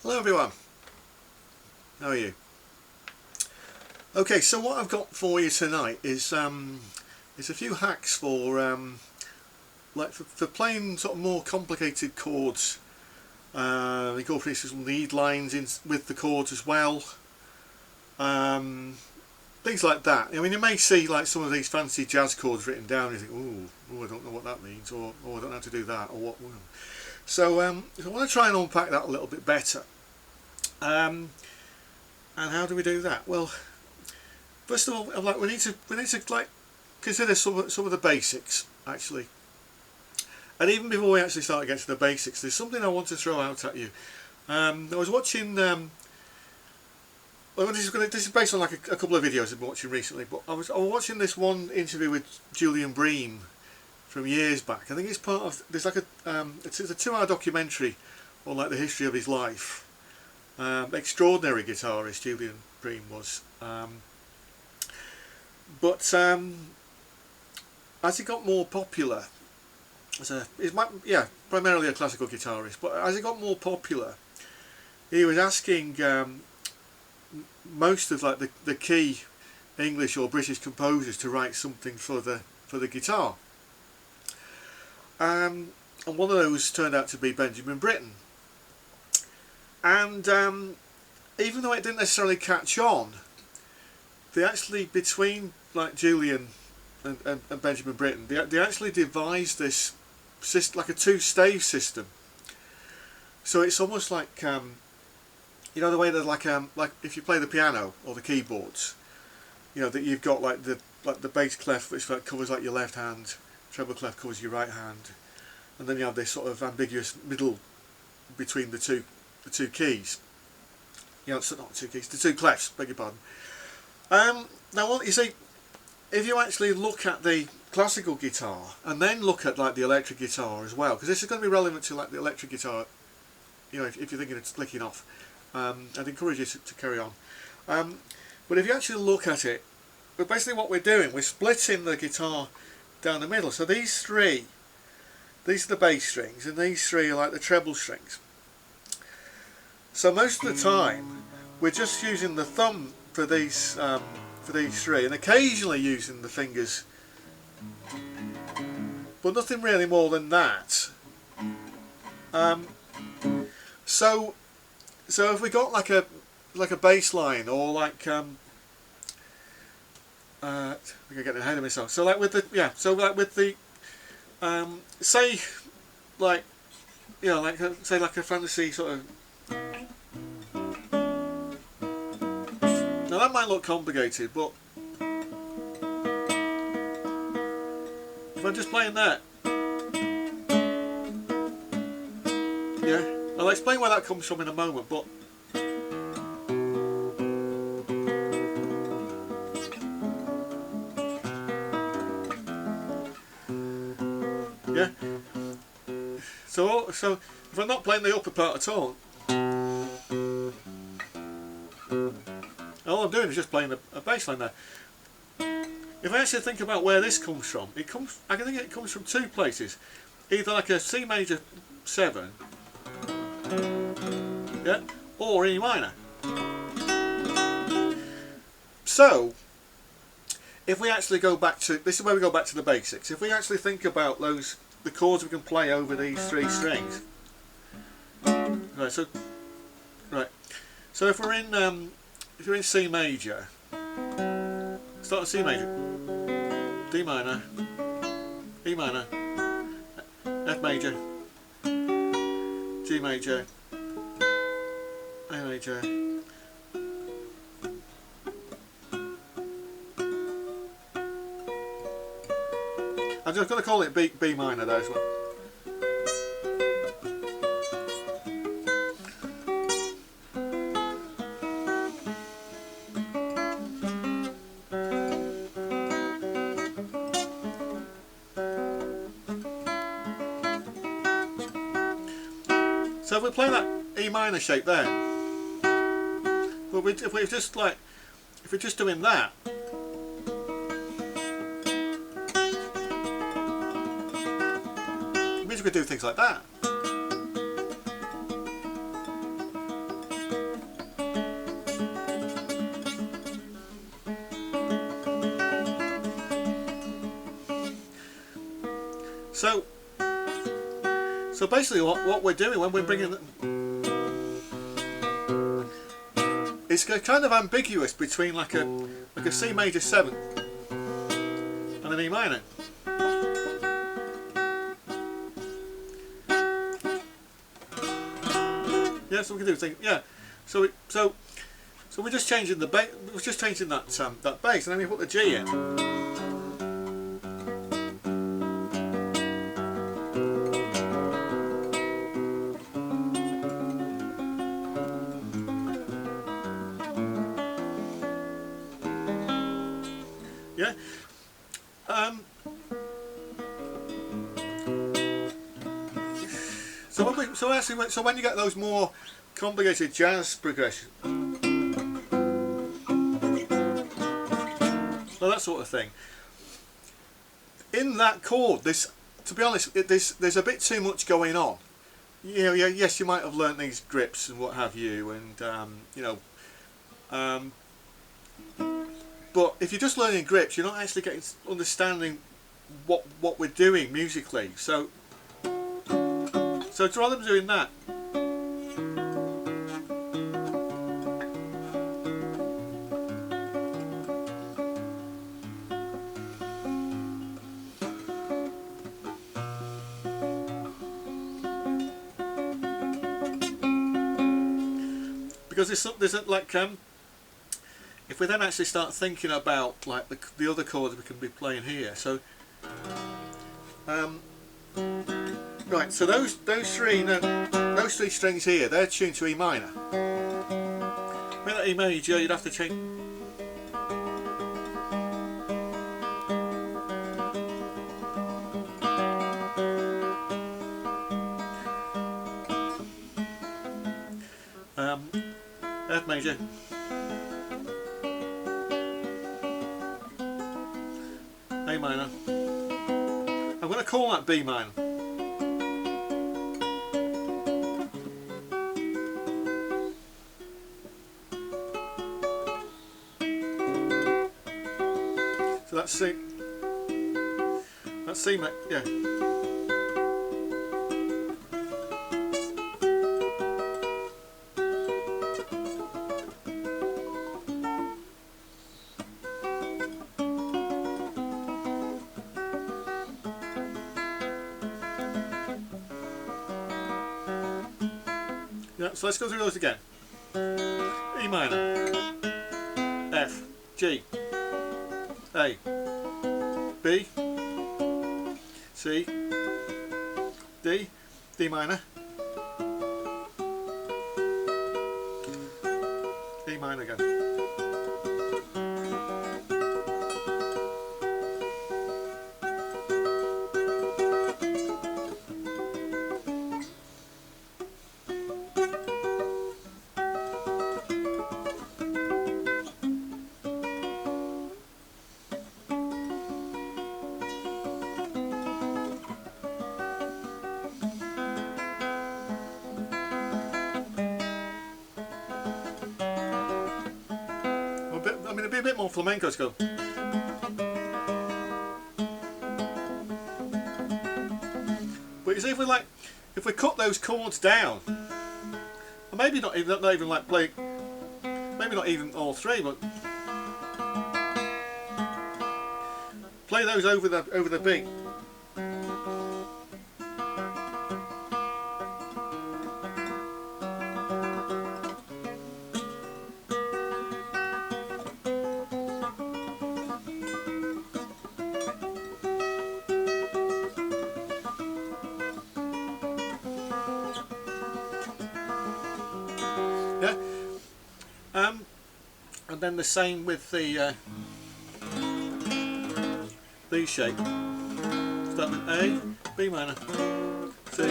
Hello everyone, how are you? Okay, so what I've got for you tonight is a few hacks for for playing sort of more complicated chords. Incorporating some lead lines in with the chords as well. Things like that. I mean, you may see like some of these fancy jazz chords written down and you think, ooh, I don't know what that means, or I don't know how to do that, or what. So I want to try and unpack that a little bit better. And how do we do that? Well, first of all, we need to like consider some of the basics actually. And even before we actually start getting to the basics, there's something I want to throw out at you. I was watching. Well, this is based on like a couple of videos I've been watching recently, but I was watching this one interview with Julian Bream from years back. I think it's part of there's like it's a 2-hour documentary on like the history of his life. Extraordinary guitarist Julian Bream was, but as he got more popular, primarily a classical guitarist, but as he got more popular, he was asking most of like the key English or British composers to write something for the guitar, and one of those turned out to be Benjamin Britten. And even though it didn't necessarily catch on, they actually, between like Julian and Benjamin Britten, they actually devised this system, like a 2-stave system. So it's almost like you know the way that like if you play the piano or the keyboards, you know that you've got like the bass clef which like covers like your left hand, treble clef covers your right hand, and then you have this sort of ambiguous middle between the two keys. You know, not the 2 keys, the 2 clefs, beg your pardon. Now what you see, if you actually look at the classical guitar and then look at like the electric guitar as well, because this is going to be relevant to like the electric guitar, you know, if you're thinking of flicking off, I'd encourage you to carry on. But if you actually look at it, but basically what we're doing, we're splitting the guitar down the middle. So these are the bass strings, and these 3 are like the treble strings. So most of the time we're just using the thumb for these 3, and occasionally using the fingers, but nothing really more than that. So if we got like a bass line, or like we're getting ahead of myself. So like with the say like, you know, like say like a fantasy sort of. Now that might look complicated, but if I'm just playing that, yeah, I'll explain where that comes from in a moment, but yeah, so if I'm not playing the upper part at all I'm doing is just playing a bass line there. If I actually think about where this comes from, I can think it comes from 2 places. Either like a C major 7, yeah, or E minor. So if we actually go back to, this is where we go back to the basics. If we actually think about the chords we can play over these 3 strings. Right, so if you're in C major, start with C major, D minor, E minor, F major, G major, A major, I'm just going to call it B minor there as well. So if we play that E minor shape there, but if we're just doing that, it means we could do things like that. So basically what we're doing when we're bringing it's kind of ambiguous between like a C major 7 and an E minor. Yeah, so we can do things. Yeah, so we're just changing the bass. We're just changing that that bass, and then we put the G in. Yeah. So when you get those more complicated jazz progressions, well, that sort of thing, in that chord, to be honest, there's a bit too much going on. You know, yes, you might have learnt these grips and what have you, and you know, but if you're just learning grips, you're not actually understanding what we're doing musically. So rather than doing that, because there's like if we then actually start thinking about like the other chords we can be playing here, so right, so those three strings here, they're tuned to E minor. With that E major, you'd have to change. F major. A minor. I'm going to call that B minor. So that's C. That's C, yeah. Yeah, so let's go through those again. E minor, F, G, A, B, C, D, D minor, E minor again. It'd be a bit more flamenco to go. But you see, if we cut those chords down, or maybe not even like play, maybe not even all three, but play those over the beat. Yeah, and then the same with the D shape. Start with A, B minor, C,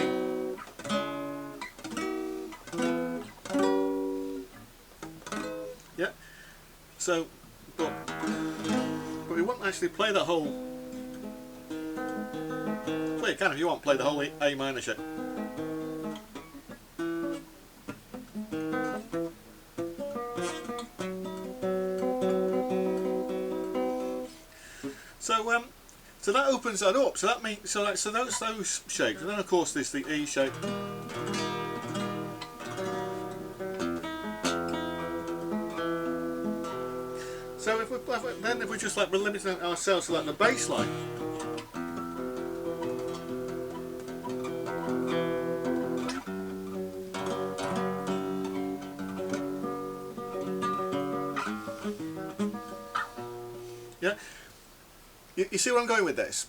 yeah. So, but we won't actually play the whole. Well, you can if you want. Play the whole A minor shape. So that opens that up. So that means so that's those shapes, and then of course there's the E shape. So if we just like we're limiting ourselves to like the bass line. Yeah, you see where I'm going with this?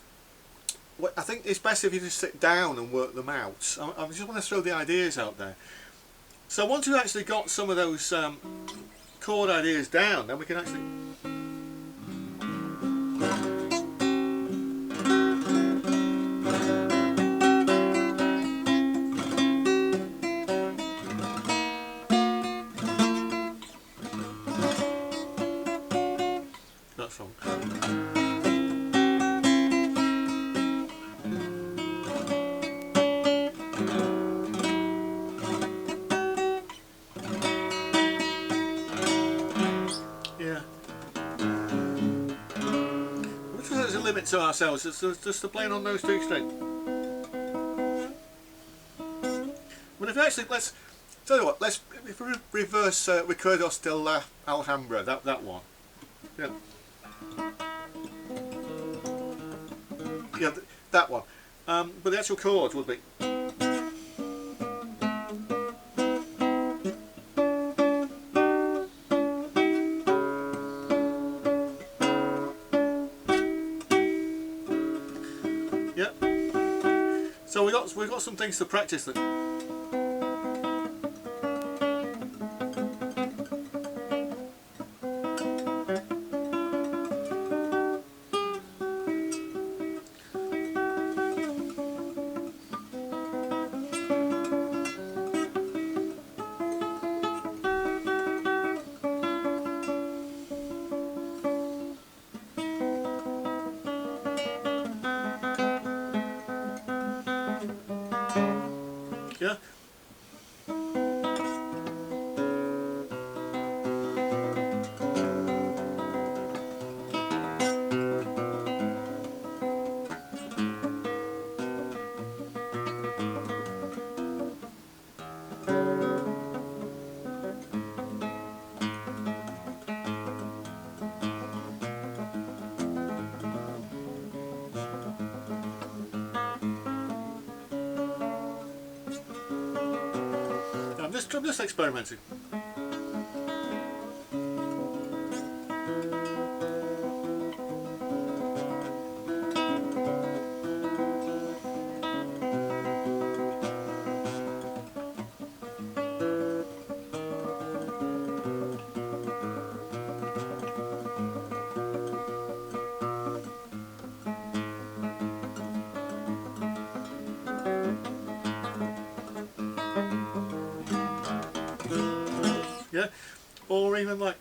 I think it's best if you just sit down and work them out. I just want to throw the ideas out there. So once we've actually got some of those chord ideas down, then we can actually... That song. Yeah. Which was a limit to ourselves, just to playing on those two strings. But if we actually, let's tell you what, let's if we reverse Recuerdos de la Alhambra, that one. Yeah. Yeah, that one. But the actual chords would be. Yeah. So we've got some things to practice. That. Yeah. I'm just experimenting. Yeah, or even like.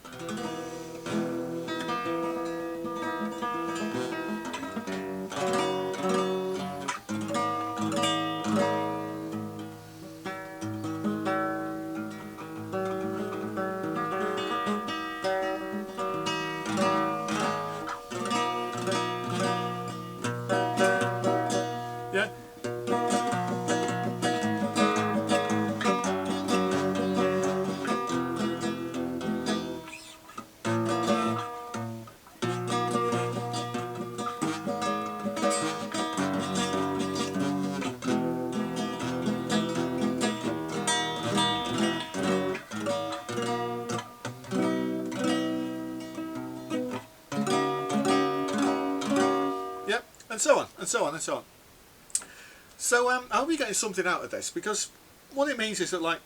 Yeah. Yep, and so on, and so on, and so on. So I hope you're getting something out of this, because what it means is that like,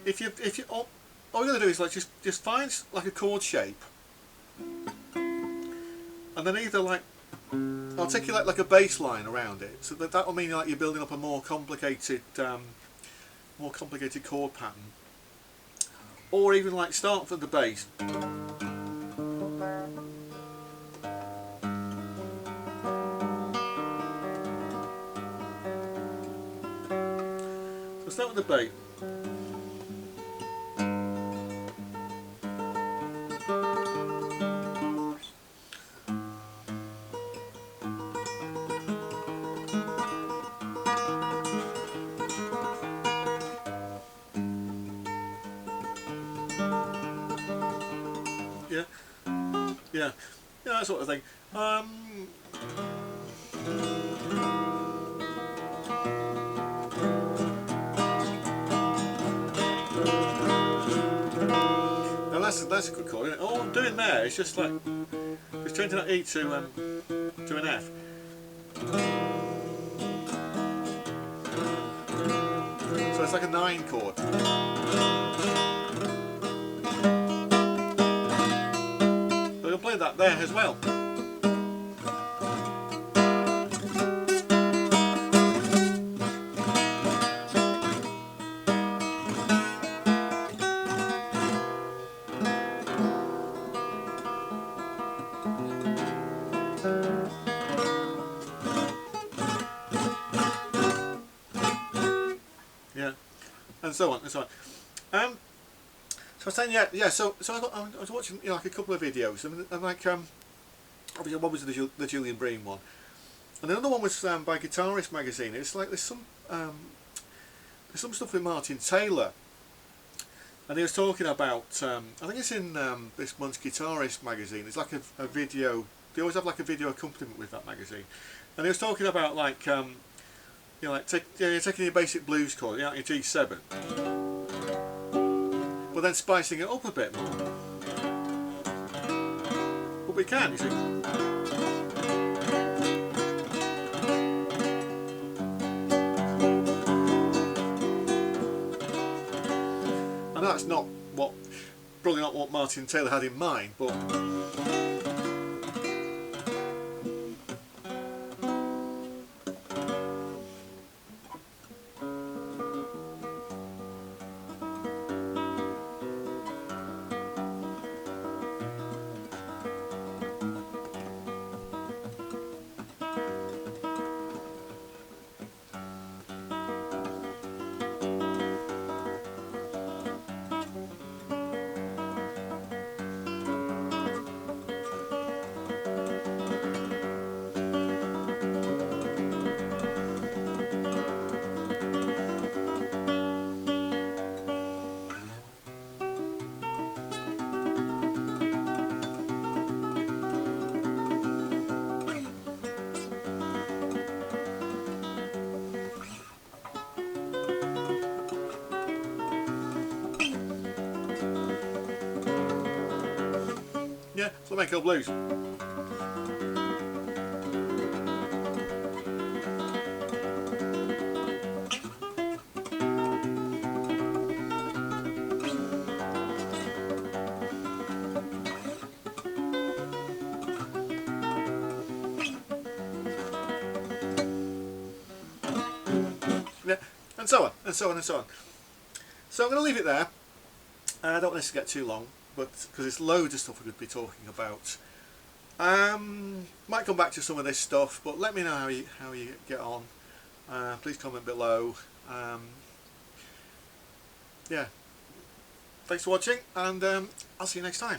if you all you're gonna do is like just find like a chord shape, and then either like articulate like a bass line around it, so that will mean like you're building up a more complicated chord pattern, or even like start from the bass. So start with the bass. Yeah, yeah, that sort of thing. Now that's a good chord, isn't it? All I'm doing there is just like changing that E to an F. So it's like a 9 chord. So you'll play that there as well. Yeah, and so on and so on. So I was saying, yeah. So I was watching, you know, like a couple of videos, and like obviously one was the Julian Bream one, and the other one was by Guitarist magazine. It's like there's some stuff with Martin Taylor, and he was talking about I think it's in this month's Guitarist magazine. It's like a video. They always have like a video accompaniment with that magazine, and he was talking about like you know, like taking your basic blues chord, you know, your G7, but then spicing it up a bit more. But we can, you see. I know that's not probably not what Martin Taylor had in mind, but yeah, flamenco blues. Yeah, and so on, and so on, and so on. So I'm going to leave it there. I don't want this to get too long, but because there's loads of stuff we could be talking about. Might come back to some of this stuff, but let me know how you get on. Please comment below. Yeah, thanks for watching, and I'll see you next time.